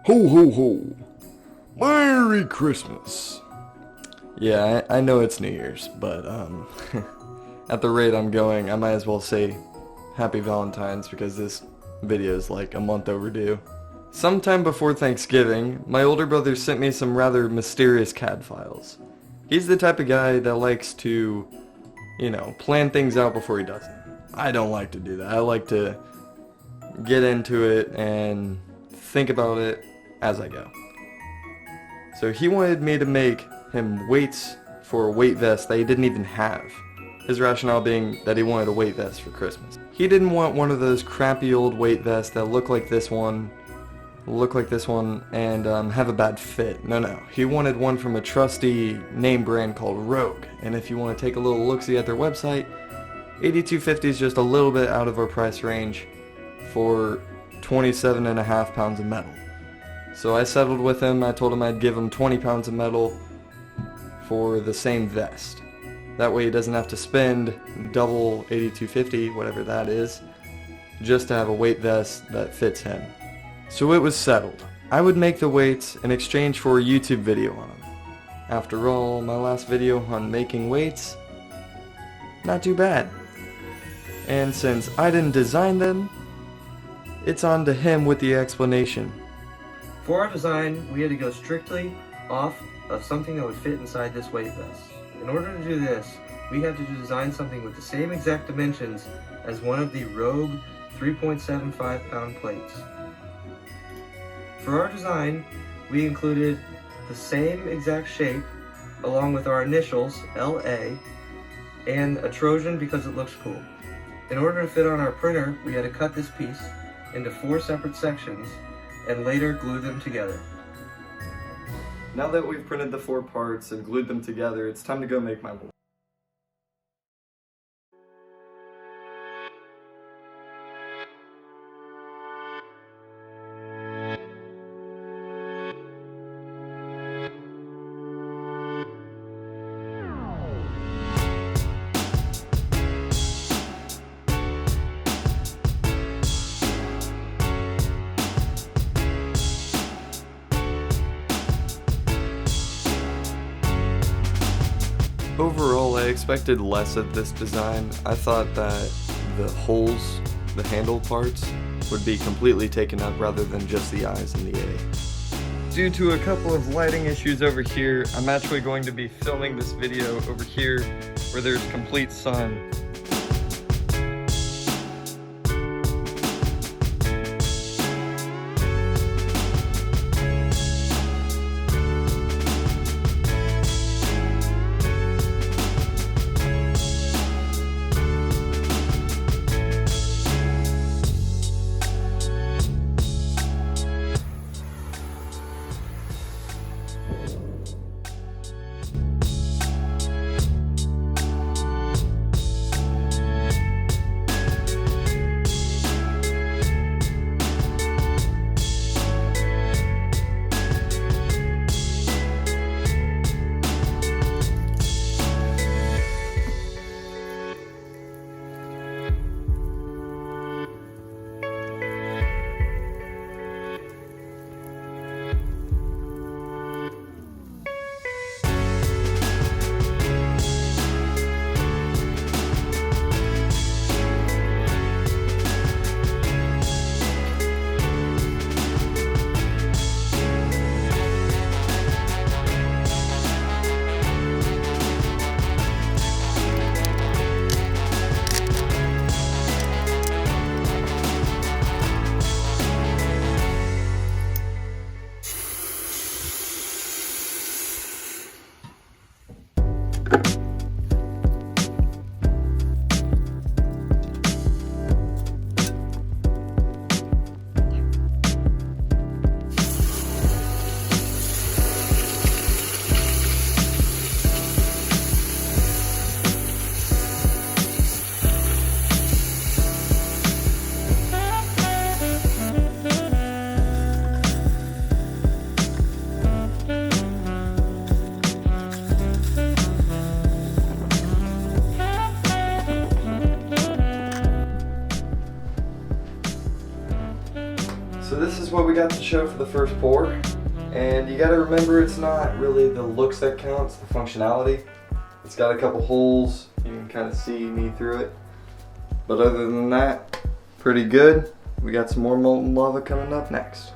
Ho ho ho! Merry Christmas! Yeah, I know it's New Year's, but at the rate I'm going, I might as well say Happy Valentine's because this video is like a month overdue. Sometime before Thanksgiving, my older brother sent me some rather mysterious CAD files. He's the type of guy that likes to, plan things out before he does them. I don't like to do that. I like to get into it and think about it as I go. So he wanted me to make him weights for a weight vest that he didn't even have. His rationale being that he wanted a weight vest for Christmas. He didn't want one of those crappy old weight vests that look like this one, and have a bad fit. No. He wanted one from a trusty name brand called Rogue. And if you want to take a little look-see at their website, 8250 is just a little bit out of our price range for 27.5 pounds of metal. So I settled with him. I told him I'd give him 20 pounds of metal for the same vest. That way he doesn't have to spend double 8250, whatever that is, just to have a weight vest that fits him. So it was settled. I would make the weights in exchange for a YouTube video on them. After all, my last video on making weights, not too bad. And since I didn't design them, it's on to him with the explanation. For our design, we had to go strictly off of something that would fit inside this weight vest. In order to do this, we had to design something with the same exact dimensions as one of the Rogue 3.75 pound plates. For our design, we included the same exact shape along with our initials, LA, and a Trojan because it looks cool. In order to fit on our printer, we had to cut this piece into 4 separate sections and later glue them together. Now that we've printed the 4 parts and glued them together, it's time to go make my mold. Overall, I expected less of this design. I thought that the holes, the handle parts, would be completely taken up rather than just the eyes and the A. Due to a couple of lighting issues over here, I'm actually going to be filming this video over here where there's complete sun. got to show for the first pour. And you gotta remember, it's not really the looks that counts, the functionality. It's got a couple holes, you can kind of see me through it. But other than that, pretty good. We got some more molten lava coming up next.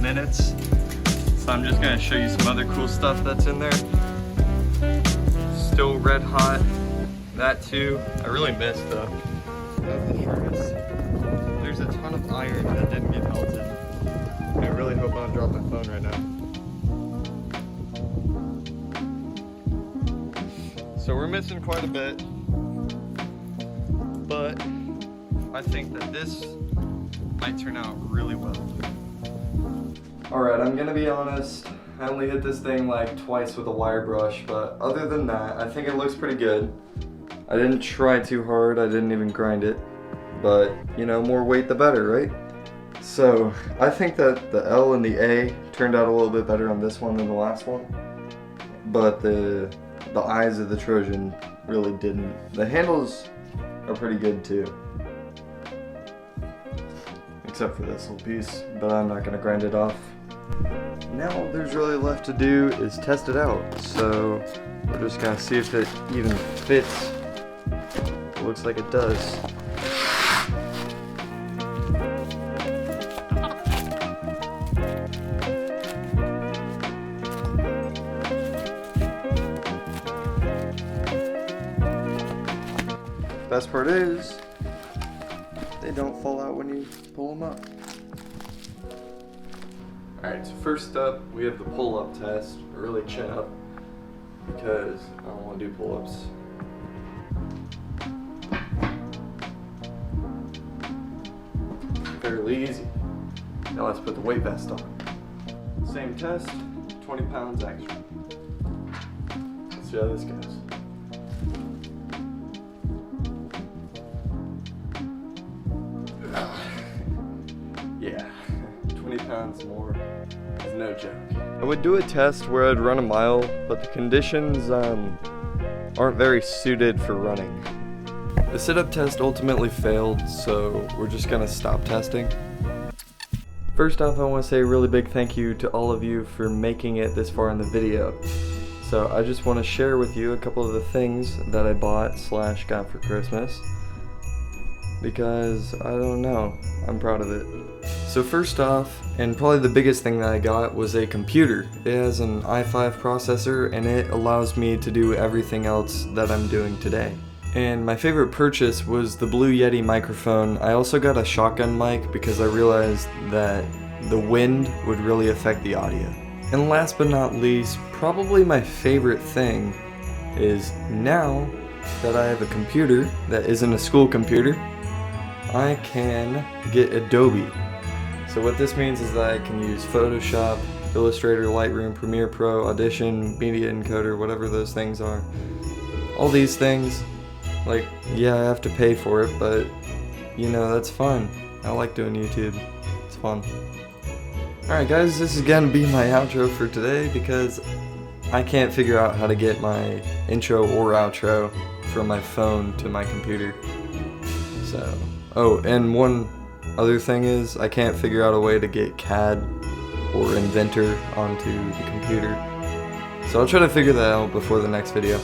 Minutes. So I'm just gonna show you some other cool stuff that's in there. Still red hot. That too. I really missed the furnace. There's a ton of iron that didn't get melted. I really hope I don't drop my phone right now. So we're missing quite a bit, but I think that this might turn out really well. Alright, I'm gonna be honest, I only hit this thing like twice with a wire brush, but other than that, I think it looks pretty good. I didn't try too hard, I didn't even grind it, but you know, more weight the better, right? So, I think that the L and the A turned out a little bit better on this one than the last one, but the eyes of the Trojan really didn't. The handles are pretty good too. Except for this little piece, but I'm not gonna grind it off. Now all there's really left to do is test it out. So we're just gonna see if it even fits. It looks like it does. Best part is, they don't fall out when you pull them up. Alright, so first up, we have the pull-up test, or really chin up, because I don't want to do pull-ups. Fairly easy. Now let's put the weight vest on. Same test, 20 pounds extra. Let's see how this goes. Yeah, 20 pounds more is no joke. I would do a test where I'd run a mile, but the conditions aren't very suited for running. The sit-up test ultimately failed, so we're just gonna stop testing. First off, I want to say a really big thank you to all of you for making it this far in the video. So I just want to share with you a couple of the things that I bought / got for Christmas, because I don't know, I'm proud of it. So first off, and probably the biggest thing that I got, was a computer. It has an i5 processor and it allows me to do everything else that I'm doing today. And my favorite purchase was the Blue Yeti microphone. I also got a shotgun mic because I realized that the wind would really affect the audio. And last but not least, probably my favorite thing is now that I have a computer that isn't a school computer, I can get Adobe. So what this means is that I can use Photoshop, Illustrator, Lightroom, Premiere Pro, Audition, Media Encoder, whatever those things are. All these things, like, yeah, I have to pay for it, but, you know, that's fun. I like doing YouTube. It's fun. Alright guys, this is gonna be my outro for today because I can't figure out how to get my intro or outro from my phone to my computer. So, oh, and one other thing is I can't figure out a way to get CAD or Inventor onto the computer. So I'll try to figure that out before the next video.